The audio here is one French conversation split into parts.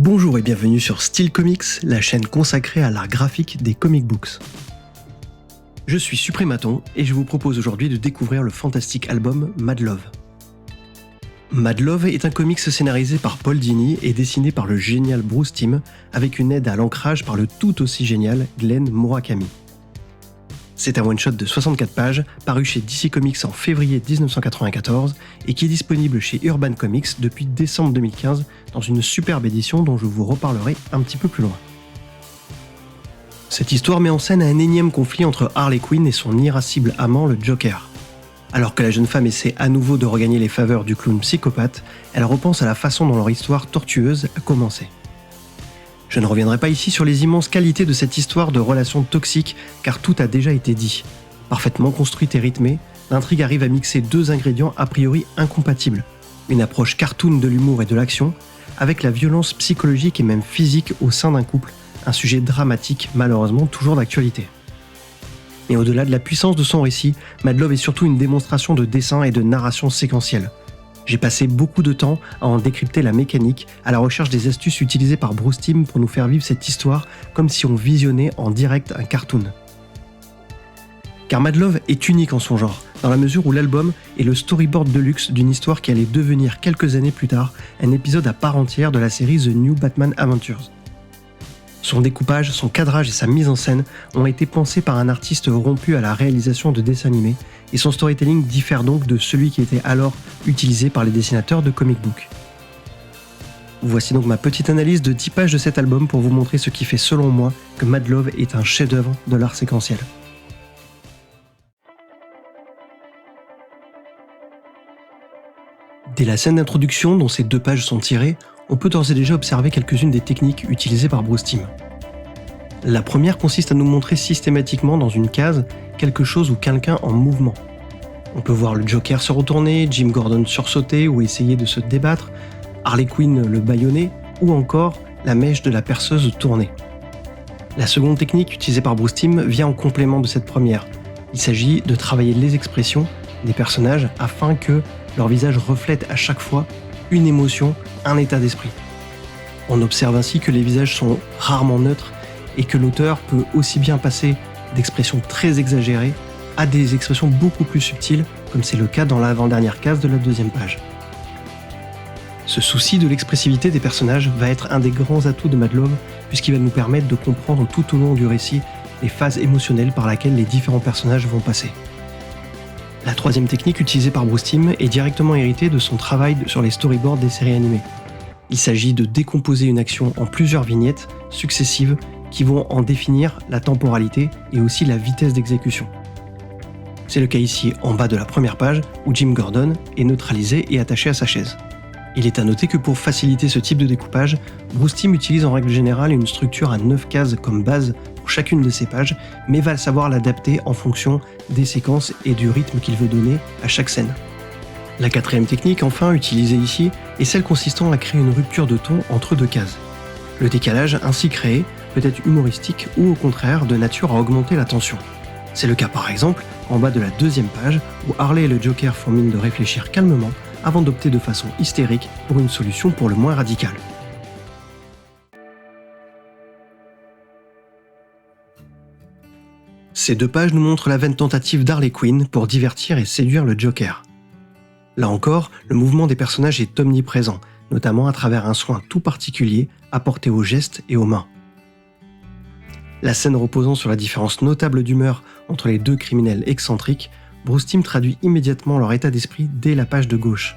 Bonjour et bienvenue sur Style Comics, la chaîne consacrée à l'art graphique des comic books. Je suis Suprematon et je vous propose aujourd'hui de découvrir le fantastique album Mad Love. Mad Love est un comics scénarisé par Paul Dini et dessiné par le génial Bruce Timm avec une aide à l'ancrage par le tout aussi génial Glenn Murakami. C'est un one-shot de 64 pages paru chez DC Comics en février 1994 et qui est disponible chez Urban Comics depuis décembre 2015 dans une superbe édition dont je vous reparlerai un petit peu plus loin. Cette histoire met en scène un énième conflit entre Harley Quinn et son irascible amant le Joker. Alors que la jeune femme essaie à nouveau de regagner les faveurs du clown psychopathe, elle repense à la façon dont leur histoire tortueuse a commencé. Je ne reviendrai pas ici sur les immenses qualités de cette histoire de relations toxiques, car tout a déjà été dit. Parfaitement construite et rythmée, l'intrigue arrive à mixer deux ingrédients a priori incompatibles. Une approche cartoon de l'humour et de l'action, avec la violence psychologique et même physique au sein d'un couple, un sujet dramatique malheureusement toujours d'actualité. Mais au-delà de la puissance de son récit, Mad Love est surtout une démonstration de dessin et de narration séquentielle. J'ai passé beaucoup de temps à en décrypter la mécanique, à la recherche des astuces utilisées par Bruce Timm pour nous faire vivre cette histoire comme si on visionnait en direct un cartoon. Car Mad Love est unique en son genre, dans la mesure où l'album est le storyboard de luxe d'une histoire qui allait devenir quelques années plus tard un épisode à part entière de la série The New Batman Adventures. Son découpage, son cadrage et sa mise en scène ont été pensés par un artiste rompu à la réalisation de dessins animés, et son storytelling diffère donc de celui qui était alors utilisé par les dessinateurs de comic book. Voici donc ma petite analyse de 10 pages de cet album pour vous montrer ce qui fait selon moi que Mad Love est un chef-d'œuvre de l'art séquentiel. Dès la scène d'introduction dont ces 2 pages sont tirées, on peut d'ores et déjà observer quelques-unes des techniques utilisées par Bruce Timm. La première consiste à nous montrer systématiquement dans une case quelque chose ou quelqu'un en mouvement. On peut voir le Joker se retourner, Jim Gordon sursauter ou essayer de se débattre, Harley Quinn le bâillonner ou encore la mèche de la perceuse tourner. La seconde technique utilisée par Bruce Timm vient en complément de cette première. Il s'agit de travailler les expressions des personnages afin que leur visage reflète à chaque fois une émotion, un état d'esprit. On observe ainsi que les visages sont rarement neutres et que l'auteur peut aussi bien passer d'expressions très exagérées à des expressions beaucoup plus subtiles, comme c'est le cas dans l'avant-dernière case de la deuxième page. Ce souci de l'expressivité des personnages va être un des grands atouts de Mad Love, puisqu'il va nous permettre de comprendre tout au long du récit les phases émotionnelles par lesquelles les différents personnages vont passer. La troisième technique utilisée par Bruce Timm est directement héritée de son travail sur les storyboards des séries animées. Il s'agit de décomposer une action en plusieurs vignettes successives qui vont en définir la temporalité et aussi la vitesse d'exécution. C'est le cas ici en bas de la première page où Jim Gordon est neutralisé et attaché à sa chaise. Il est à noter que pour faciliter ce type de découpage, Bruce Timm utilise en règle générale une structure à 9 cases comme base pour chacune de ses pages, mais va savoir l'adapter en fonction des séquences et du rythme qu'il veut donner à chaque scène. La quatrième technique, enfin, utilisée ici, est celle consistant à créer une rupture de ton entre 2 cases. Le décalage ainsi créé peut être humoristique ou au contraire de nature à augmenter la tension. C'est le cas par exemple en bas de la deuxième page où Harley et le Joker font mine de réfléchir calmement avant d'opter de façon hystérique pour une solution pour le moins radicale. Ces 2 pages nous montrent la vaine tentative d'Harley Quinn pour divertir et séduire le Joker. Là encore, le mouvement des personnages est omniprésent, notamment à travers un soin tout particulier apporté aux gestes et aux mains. La scène reposant sur la différence notable d'humeur entre les 2 criminels excentriques, Bruce Timm traduit immédiatement leur état d'esprit dès la page de gauche.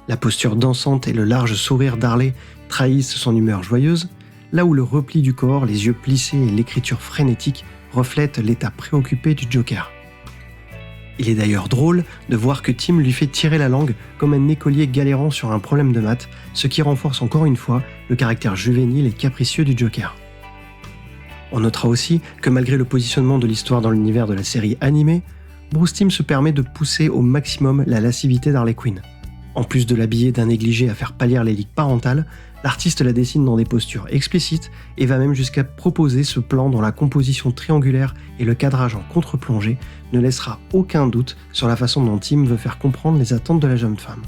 La posture dansante et le large sourire d'Harley trahissent son humeur joyeuse, là où le repli du corps, les yeux plissés et l'écriture frénétique reflètent l'état préoccupé du Joker. Il est d'ailleurs drôle de voir que Timm lui fait tirer la langue comme un écolier galérant sur un problème de maths, ce qui renforce encore une fois le caractère juvénile et capricieux du Joker. On notera aussi que malgré le positionnement de l'histoire dans l'univers de la série animée, Bruce Timm se permet de pousser au maximum la lascivité d'Harley Quinn. En plus de l'habiller d'un négligé à faire pâlir les ligues parentales, l'artiste la dessine dans des postures explicites et va même jusqu'à proposer ce plan dont la composition triangulaire et le cadrage en contre-plongée ne laissera aucun doute sur la façon dont Timm veut faire comprendre les attentes de la jeune femme.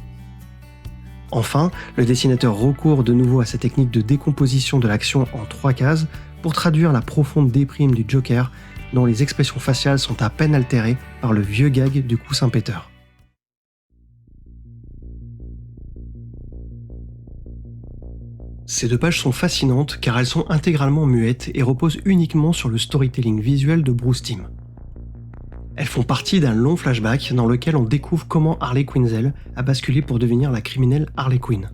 Enfin, le dessinateur recourt de nouveau à sa technique de décomposition de l'action en 3 cases pour traduire la profonde déprime du Joker, dont les expressions faciales sont à peine altérées par le vieux gag du coussin péteur. Ces 2 pages sont fascinantes car elles sont intégralement muettes et reposent uniquement sur le storytelling visuel de Bruce Timm. Elles font partie d'un long flashback dans lequel on découvre comment Harley Quinzel a basculé pour devenir la criminelle Harley Quinn.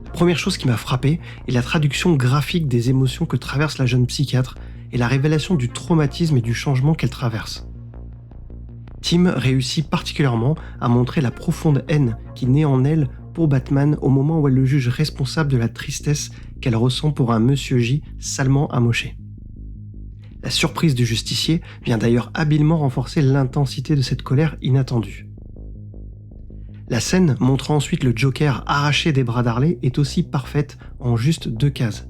La première chose qui m'a frappé est la traduction graphique des émotions que traverse la jeune psychiatre et la révélation du traumatisme et du changement qu'elle traverse. Timm réussit particulièrement à montrer la profonde haine qui naît en elle pour Batman au moment où elle le juge responsable de la tristesse qu'elle ressent pour un Monsieur J salement amoché. La surprise du justicier vient d'ailleurs habilement renforcer l'intensité de cette colère inattendue. La scène montrant ensuite le Joker arraché des bras d'Harley est aussi parfaite en juste 2 cases.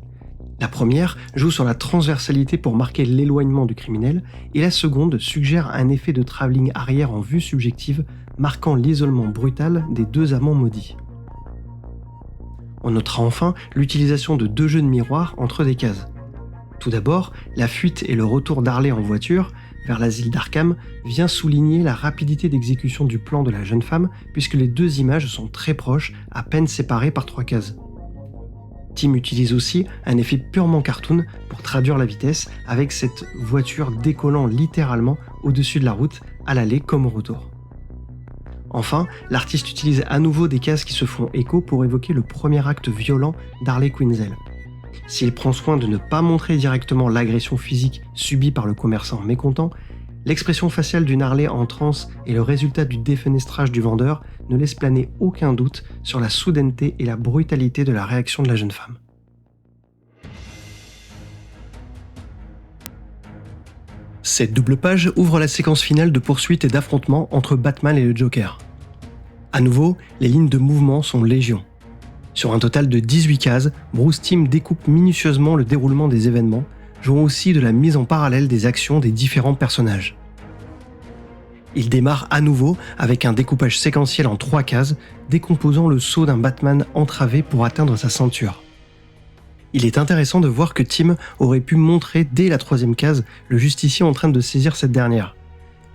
La première joue sur la transversalité pour marquer l'éloignement du criminel et la seconde suggère un effet de travelling arrière en vue subjective marquant l'isolement brutal des 2 amants maudits. On notera enfin l'utilisation de 2 jeux de miroir entre des cases. Tout d'abord, la fuite et le retour d'Harley en voiture vers l'asile d'Arkham vient souligner la rapidité d'exécution du plan de la jeune femme puisque les 2 images sont très proches, à peine séparées par 3 cases. Timm utilise aussi un effet purement cartoon pour traduire la vitesse avec cette voiture décollant littéralement au-dessus de la route à l'aller comme au retour. Enfin, l'artiste utilise à nouveau des cases qui se font écho pour évoquer le premier acte violent d'Harley Quinzel. S'il prend soin de ne pas montrer directement l'agression physique subie par le commerçant mécontent, l'expression faciale d'une Harley en transe et le résultat du défenestrage du vendeur ne laissent planer aucun doute sur la soudaineté et la brutalité de la réaction de la jeune femme. Cette double page ouvre la séquence finale de poursuite et d'affrontement entre Batman et le Joker. À nouveau, les lignes de mouvement sont légion. Sur un total de 18 cases, Bruce Timm découpe minutieusement le déroulement des événements, jouant aussi de la mise en parallèle des actions des différents personnages. Il démarre à nouveau avec un découpage séquentiel en 3 cases, décomposant le saut d'un Batman entravé pour atteindre sa ceinture. Il est intéressant de voir que Timm aurait pu montrer dès la 3e case le justicier en train de saisir cette dernière.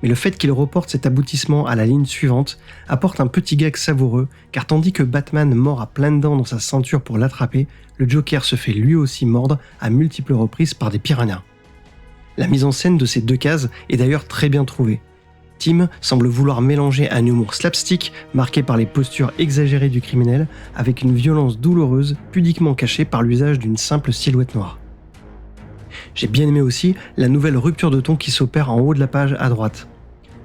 Mais le fait qu'il reporte cet aboutissement à la ligne suivante apporte un petit gag savoureux, car tandis que Batman mord à pleines dents dans sa ceinture pour l'attraper, le Joker se fait lui aussi mordre à multiples reprises par des piranhas. La mise en scène de ces 2 cases est d'ailleurs très bien trouvée. Timm semble vouloir mélanger un humour slapstick marqué par les postures exagérées du criminel avec une violence douloureuse pudiquement cachée par l'usage d'une simple silhouette noire. J'ai bien aimé aussi la nouvelle rupture de ton qui s'opère en haut de la page à droite.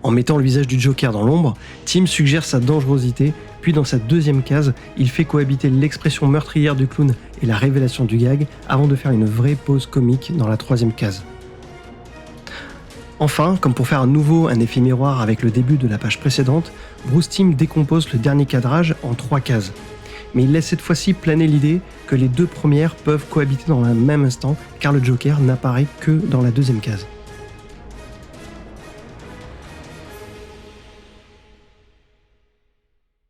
En mettant le visage du Joker dans l'ombre, Timm suggère sa dangerosité, puis dans sa 2e case, il fait cohabiter l'expression meurtrière du clown et la révélation du gag avant de faire une vraie pause comique dans la 3e case. Enfin, comme pour faire à nouveau un effet miroir avec le début de la page précédente, Bruce Timm décompose le dernier cadrage en 3 cases. Mais il laisse cette fois-ci planer l'idée que les 2 premières peuvent cohabiter dans le même instant car le Joker n'apparaît que dans la 2e case.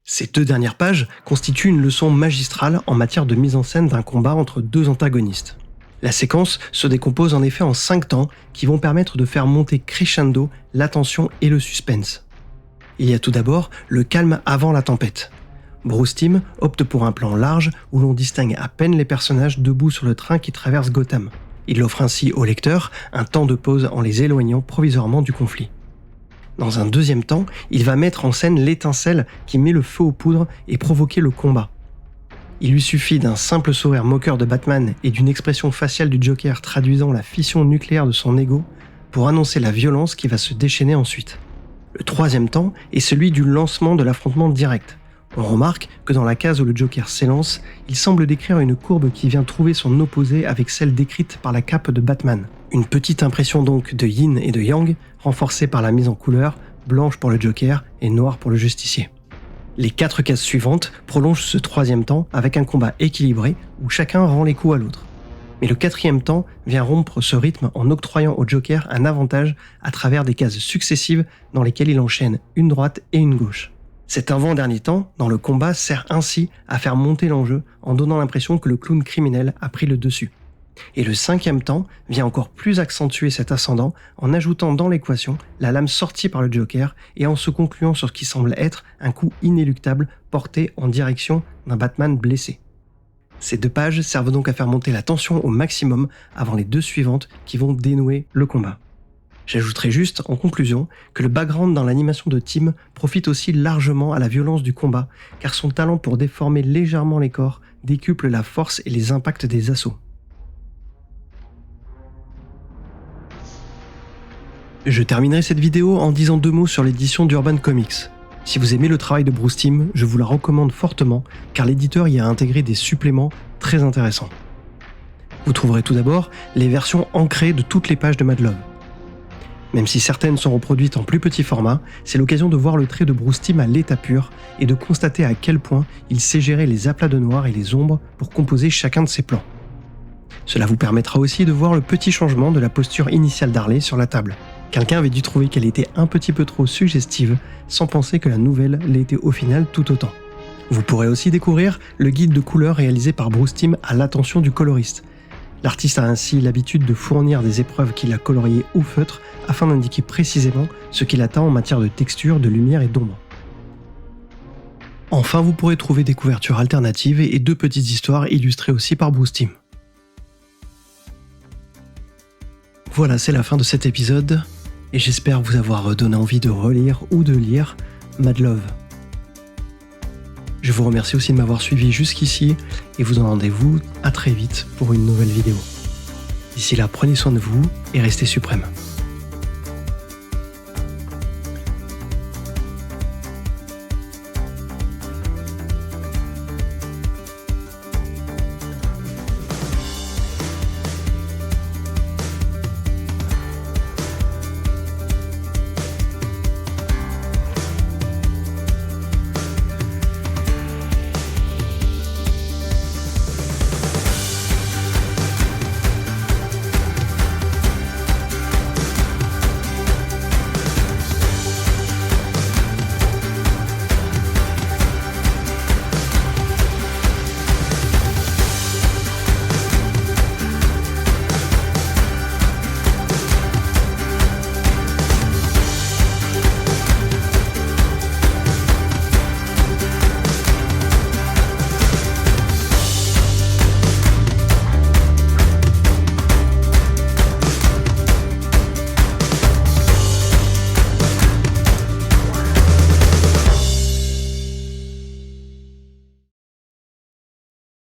Ces 2 dernières pages constituent une leçon magistrale en matière de mise en scène d'un combat entre 2 antagonistes. La séquence se décompose en effet en 5 temps qui vont permettre de faire monter crescendo la tension et le suspense. Il y a tout d'abord le calme avant la tempête. Bruce Timm opte pour un plan large où l'on distingue à peine les personnages debout sur le train qui traverse Gotham. Il offre ainsi au lecteur un temps de pause en les éloignant provisoirement du conflit. Dans un 2e temps, il va mettre en scène l'étincelle qui met le feu aux poudres et provoquer le combat. Il lui suffit d'un simple sourire moqueur de Batman et d'une expression faciale du Joker traduisant la fission nucléaire de son ego pour annoncer la violence qui va se déchaîner ensuite. Le 3e temps est celui du lancement de l'affrontement direct. On remarque que dans la case où le Joker s'élance, il semble décrire une courbe qui vient trouver son opposé avec celle décrite par la cape de Batman. Une petite impression donc de yin et de yang, renforcée par la mise en couleur, blanche pour le Joker et noire pour le justicier. Les 4 cases suivantes prolongent ce 3e temps avec un combat équilibré où chacun rend les coups à l'autre. Mais le 4e temps vient rompre ce rythme en octroyant au Joker un avantage à travers des cases successives dans lesquelles il enchaîne une droite et une gauche. Cet avant-dernier temps, dans le combat, sert ainsi à faire monter l'enjeu en donnant l'impression que le clown criminel a pris le dessus. Et le 5e temps vient encore plus accentuer cet ascendant en ajoutant dans l'équation la lame sortie par le Joker et en se concluant sur ce qui semble être un coup inéluctable porté en direction d'un Batman blessé. Ces 2 pages servent donc à faire monter la tension au maximum avant les 2 suivantes qui vont dénouer le combat. J'ajouterai juste, en conclusion, que le background dans l'animation de Tim profite aussi largement à la violence du combat, car son talent pour déformer légèrement les corps décuple la force et les impacts des assauts. Je terminerai cette vidéo en disant 2 mots sur l'édition d'Urban Comics. Si vous aimez le travail de Bruce Timm, je vous la recommande fortement, car l'éditeur y a intégré des suppléments très intéressants. Vous trouverez tout d'abord les versions ancrées de toutes les pages de Mad Love. Même si certaines sont reproduites en plus petit format, c'est l'occasion de voir le trait de Bruce Timm à l'état pur et de constater à quel point il sait gérer les aplats de noir et les ombres pour composer chacun de ses plans. Cela vous permettra aussi de voir le petit changement de la posture initiale d'Harley sur la table. Quelqu'un avait dû trouver qu'elle était un petit peu trop suggestive, sans penser que la nouvelle l'était au final tout autant. Vous pourrez aussi découvrir le guide de couleurs réalisé par Bruce Timm à l'attention du coloriste. L'artiste a ainsi l'habitude de fournir des épreuves qu'il a coloriées au feutre afin d'indiquer précisément ce qu'il attend en matière de texture, de lumière et d'ombre. Enfin, vous pourrez trouver des couvertures alternatives et 2 petites histoires illustrées aussi par Bruce Timm. Voilà, c'est la fin de cet épisode, et j'espère vous avoir donné envie de relire ou de lire Mad Love. Je vous remercie aussi de m'avoir suivi jusqu'ici, et vous donne rendez-vous à très vite pour une nouvelle vidéo. D'ici là, prenez soin de vous et restez suprêmes.